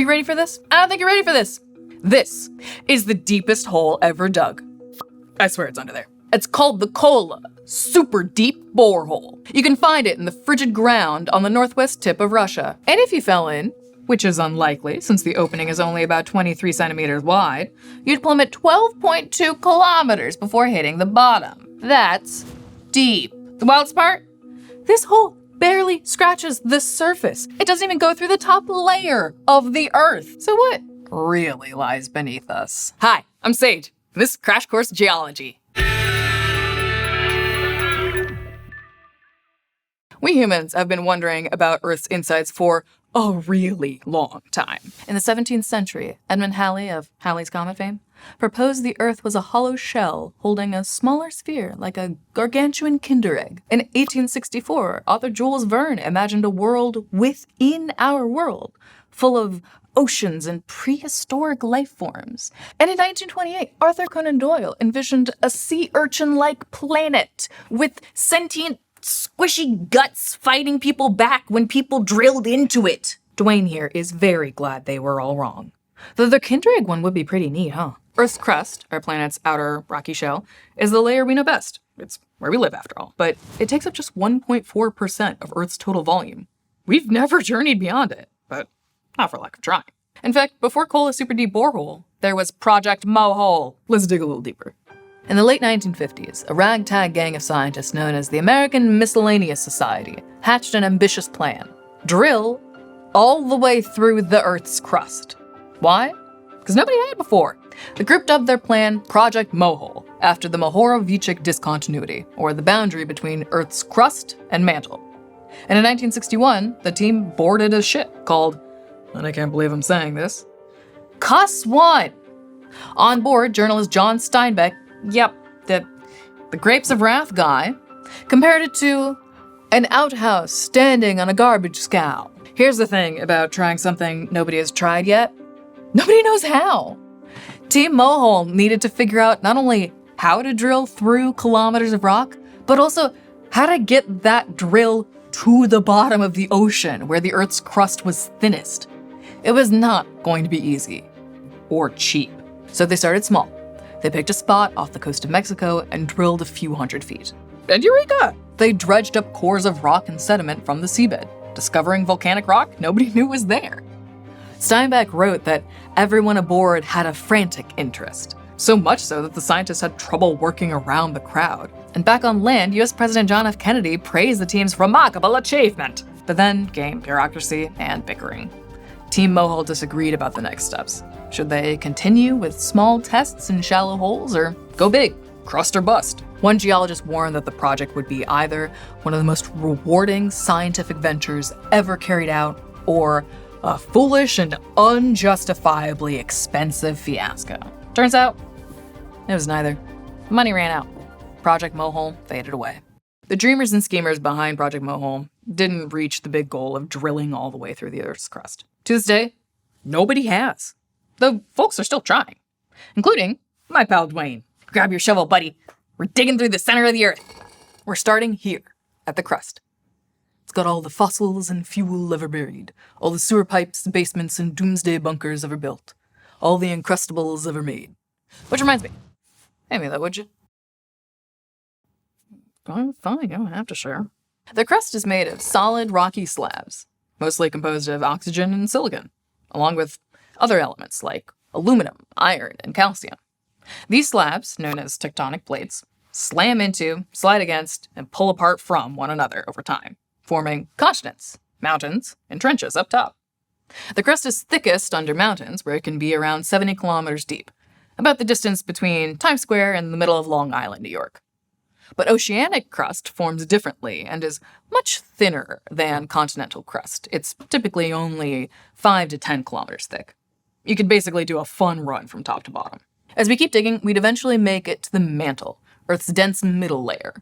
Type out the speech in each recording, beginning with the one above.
you ready for this? I don't think you're ready for this. This is the deepest hole ever dug. I swear it's under there. It's called the Kola Superdeep Borehole. You can find it in the frigid ground on the northwest tip of Russia. And if you fell in, which is unlikely since the opening is only about 23 centimeters wide, you'd plummet 12.2 kilometers before hitting the bottom. That's deep. The wildest part? This hole barely scratches the surface. It doesn't even go through the top layer of the Earth. So what really lies beneath us? Hi, I'm Sage. This is Crash Course Geology. We humans have been wondering about Earth's insides for a really long time. In the 17th century, Edmund Halley of Halley's Comet fame proposed the Earth was a hollow shell holding a smaller sphere like a gargantuan Kinder egg. In 1864, author Jules Verne imagined a world within our world, full of oceans and prehistoric life forms. And in 1928, Arthur Conan Doyle envisioned a sea urchin-like planet with sentient squishy guts fighting people back when people drilled into it. Dwayne here is very glad they were all wrong. Though the Kinder egg one would be pretty neat, huh? Earth's crust, our planet's outer rocky shell, is the layer we know best. It's where we live, after all. But it takes up just 1.4% of Earth's total volume. We've never journeyed beyond it, but not for lack of trying. In fact, before Kola Superdeep Borehole, there was Project Mohole. Let's dig a little deeper. In the late 1950s, a ragtag gang of scientists known as the American Miscellaneous Society hatched an ambitious plan. Drill all the way through the Earth's crust. Why? Because nobody had before. The group dubbed their plan Project Mohole, after the Mohorovičić discontinuity, or the boundary between Earth's crust and mantle. And in 1961, the team boarded a ship called, and I can't believe I'm saying this, Cuss One. On board, journalist John Steinbeck, the Grapes of Wrath guy, compared it to an outhouse standing on a garbage scow. Here's the thing about trying something nobody has tried yet. Nobody knows how. Team Mohole needed to figure out not only how to drill through kilometers of rock, but also how to get that drill to the bottom of the ocean where the Earth's crust was thinnest. It was not going to be easy or cheap. So they started small. They picked a spot off the coast of Mexico and drilled a few hundred feet. And eureka! They dredged up cores of rock and sediment from the seabed, discovering volcanic rock nobody knew was there. Steinbeck wrote that everyone aboard had a frantic interest, so much so that the scientists had trouble working around the crowd. And back on land, US President John F. Kennedy praised the team's remarkable achievement. But then came bureaucracy and bickering. Team Mohole disagreed about the next steps. Should they continue with small tests in shallow holes or go big, crust or bust? One geologist warned that the project would be either one of the most rewarding scientific ventures ever carried out or a foolish and unjustifiably expensive fiasco. Turns out, it was neither. Money ran out. Project Mohole faded away. The dreamers and schemers behind Project Mohole didn't reach the big goal of drilling all the way through the Earth's crust. To this day, nobody has. Though folks are still trying, including my pal Dwayne. Grab your shovel, buddy. We're digging through the center of the Earth. We're starting here, at the crust. It's got all the fossils and fuel ever buried, all the sewer pipes, basements, and doomsday bunkers ever built, all the Uncrustables ever made. Which reminds me, hand me that, would you? Fine, you don't have to share. The crust is made of solid, rocky slabs, mostly composed of oxygen and silicon, along with other elements like aluminum, iron, and calcium. These slabs, known as tectonic plates, slam into, slide against, and pull apart from one another over time, forming continents, mountains, and trenches up top. The crust is thickest under mountains, where it can be around 70 kilometers deep, about the distance between Times Square and the middle of Long Island, New York. But oceanic crust forms differently and is much thinner than continental crust. It's typically only 5 to 10 kilometers thick. You could basically do a fun run from top to bottom. As we keep digging, we'd eventually make it to the mantle, Earth's dense middle layer.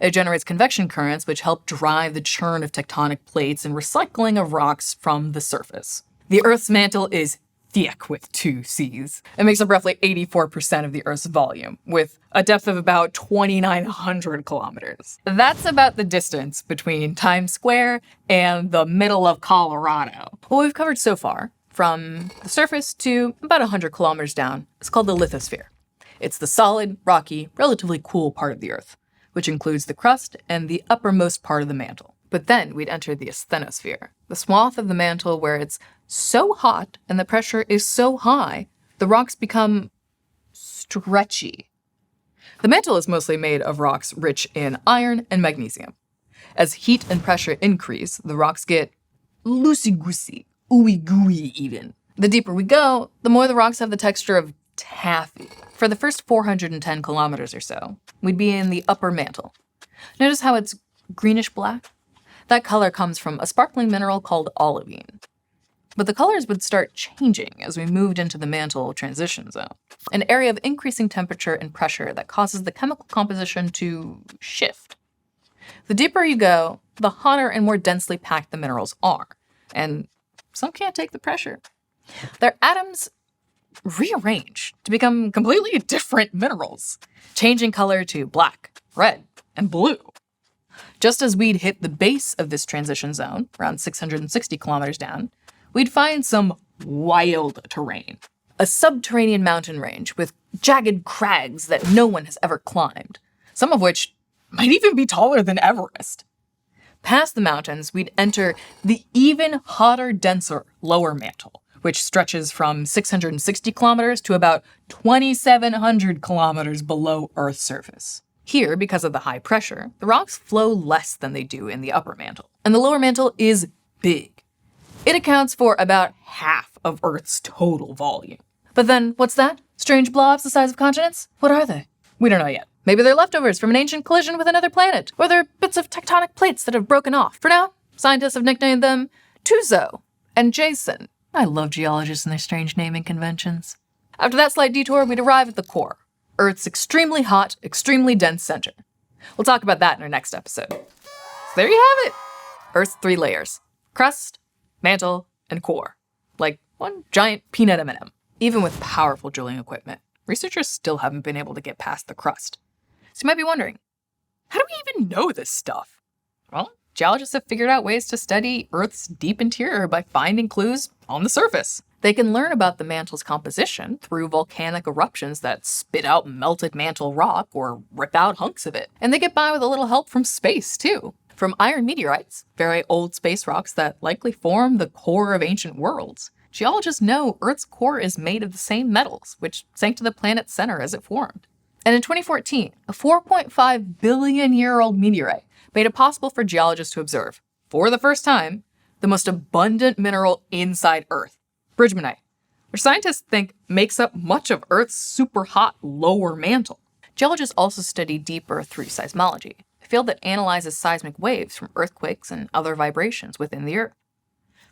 It generates convection currents which help drive the churn of tectonic plates and recycling of rocks from the surface. The Earth's mantle is thick with 2 C's. It makes up roughly 84% of the Earth's volume, with a depth of about 2,900 kilometers. That's about the distance between Times Square and the middle of Colorado. What we've covered so far, from the surface to about 100 kilometers down is called the lithosphere. It's the solid, rocky, relatively cool part of the Earth, which includes the crust and the uppermost part of the mantle. But then we'd enter the asthenosphere, the swath of the mantle where it's so hot and the pressure is so high, the rocks become stretchy. The mantle is mostly made of rocks rich in iron and magnesium. As heat and pressure increase, the rocks get loosey-goosey, ooey-gooey even. The deeper we go, the more the rocks have the texture of taffy. For the first 410 kilometers or so, we'd be in the upper mantle. Notice how it's greenish-black? That color comes from a sparkling mineral called olivine. But the colors would start changing as we moved into the mantle transition zone, an area of increasing temperature and pressure that causes the chemical composition to shift. The deeper you go, the hotter and more densely packed the minerals are, and some can't take the pressure. Their atoms rearrange to become completely different minerals, changing color to black, red, and blue. Just as we'd hit the base of this transition zone, around 660 kilometers down, we'd find some wild terrain. A subterranean mountain range with jagged crags that no one has ever climbed, some of which might even be taller than Everest. Past the mountains, we'd enter the even hotter, denser lower mantle, which stretches from 660 kilometers to about 2,700 kilometers below Earth's surface. Here, because of the high pressure, the rocks flow less than they do in the upper mantle, and the lower mantle is big. It accounts for about half of Earth's total volume. But then, what's that? Strange blobs the size of continents? What are they? We don't know yet. Maybe they're leftovers from an ancient collision with another planet, or they're bits of tectonic plates that have broken off. For now, scientists have nicknamed them Tuzo and Jason. I love geologists and their strange naming conventions. After that slight detour, we'd arrive at the core, Earth's extremely hot, extremely dense center. We'll talk about that in our next episode. So there you have it. Earth's 3 layers: crust, mantle, and core. Like one giant peanut M&M. Even with powerful drilling equipment, researchers still haven't been able to get past the crust. So you might be wondering, how do we even know this stuff? Well, geologists have figured out ways to study Earth's deep interior by finding clues on the surface. They can learn about the mantle's composition through volcanic eruptions that spit out melted mantle rock or rip out hunks of it. And they get by with a little help from space, too. From iron meteorites, very old space rocks that likely form the core of ancient worlds, geologists know Earth's core is made of the same metals, which sank to the planet's center as it formed. And in 2014, a 4.5 billion-year-old meteorite made it possible for geologists to observe, for the first time, the most abundant mineral inside Earth, bridgmanite, which scientists think makes up much of Earth's super hot lower mantle. Geologists also study deep Earth through seismology, a field that analyzes seismic waves from earthquakes and other vibrations within the Earth.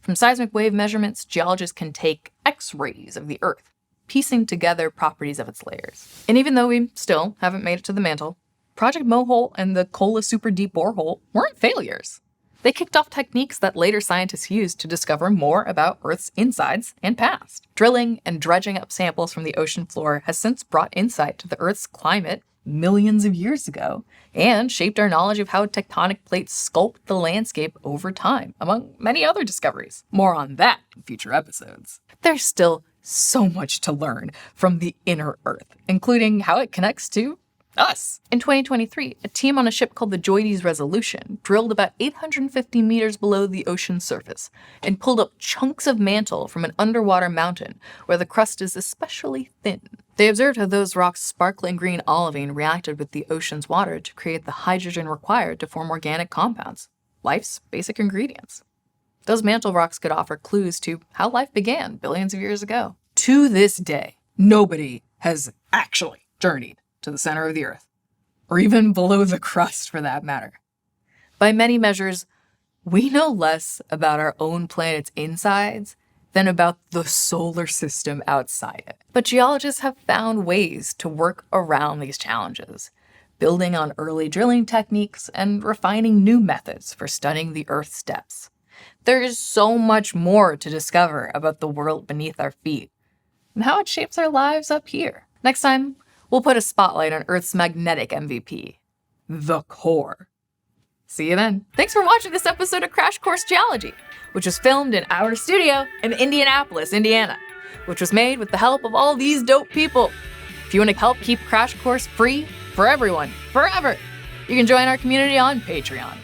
From seismic wave measurements, geologists can take X-rays of the Earth, piecing together properties of its layers. And even though we still haven't made it to the mantle, Project Mohole and the Kola Superdeep Borehole weren't failures. They kicked off techniques that later scientists used to discover more about Earth's insides and past. Drilling and dredging up samples from the ocean floor has since brought insight to the Earth's climate millions of years ago, and shaped our knowledge of how tectonic plates sculpt the landscape over time, among many other discoveries. More on that in future episodes. There's still so much to learn from the inner Earth, including how it connects to us. In 2023, a team on a ship called the Joides Resolution drilled about 850 meters below the ocean's surface and pulled up chunks of mantle from an underwater mountain where the crust is especially thin. They observed how those rocks' sparkling green olivine reacted with the ocean's water to create the hydrogen required to form organic compounds, life's basic ingredients. Those mantle rocks could offer clues to how life began billions of years ago. To this day, nobody has actually journeyed to the center of the Earth, or even below the crust for that matter. By many measures, we know less about our own planet's insides than about the solar system outside it. But geologists have found ways to work around these challenges, building on early drilling techniques and refining new methods for studying the Earth's depths. There is so much more to discover about the world beneath our feet and how it shapes our lives up here. Next time, we'll put a spotlight on Earth's magnetic MVP, the core. See you then. Thanks for watching this episode of Crash Course Geology, which was filmed in our studio in Indianapolis, Indiana, which was made with the help of all these dope people. If you want to help keep Crash Course free for everyone, forever, you can join our community on Patreon.